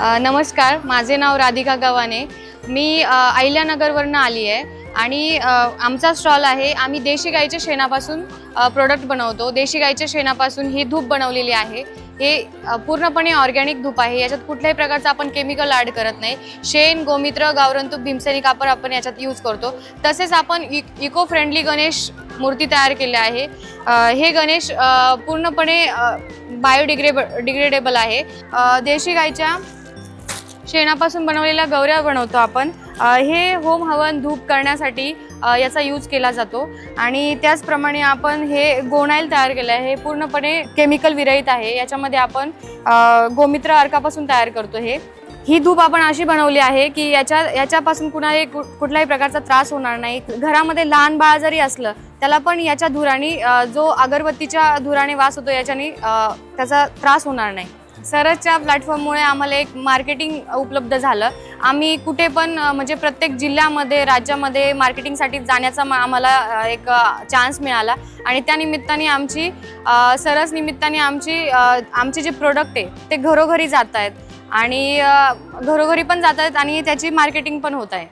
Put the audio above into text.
नमस्कार, माझे नाव राधिका गव्हाणे। मी अहिल्यानगरवरून आली आहे आणि आमचा स्टॉल आहे। आम्ही देशी गाईच्या शेणापासून प्रोडक्ट बनवतो। देशी गाईच्या शेणापासून ही धूप बनवलेली आहे। हे पूर्णपणे ऑर्गॅनिक धूप आहे। याच्यात कुठल्याही प्रकारचं आपण केमिकल ॲड करत नाही। शेण, गोमित्र, गावरान तूप, भीमसेनी कापड आपण याच्यात यूज करतो। तसेच आपण इको फ्रेंडली गणेश मूर्ती तयार केली आहे। हे गणेश पूर्णपणे डिग्रेडेबल आहे। देशी गाईच्या शेणापासून बनवलेल्या गौऱ्या बनवतो आपण। हे होम हवन धूप करण्यासाठी याचा यूज केला जातो। आणि त्याचप्रमाणे आपण हे गोणाईल तयार केलं आहे। हे पूर्णपणे केमिकल विरहित आहे। याच्यामध्ये आपण गोमित्र अर्कापासून तयार करतो। ही धूप आपण अशी बनवली आहे की याच्यापासून कुठल्याही प्रकारचा त्रास होणार नाही। घरामध्ये लहान बाळ जरी असलं त्याला पण याच्या धुराने जो अगरबत्तीच्या धुराने वास होतो याच्याने त्याचा त्रास होणार नाही। सरसच्या प्लॅटफॉर्ममुळे आम्हाला एक मार्केटिंग उपलब्ध झालं। आम्ही कुठे पण म्हणजे प्रत्येक जिल्ह्यामध्ये राज्यामध्ये मार्केटिंगसाठी जाण्याचा आम्हाला एक चान्स मिळाला आणि त्या निमित्ताने सरस निमित्ताने आमचे जे प्रोडक्ट आहे ते घरोघरी जात आहेत आणि घरोघरी पण जात आहेत आणि त्याची मार्केटिंग पण होत आहे।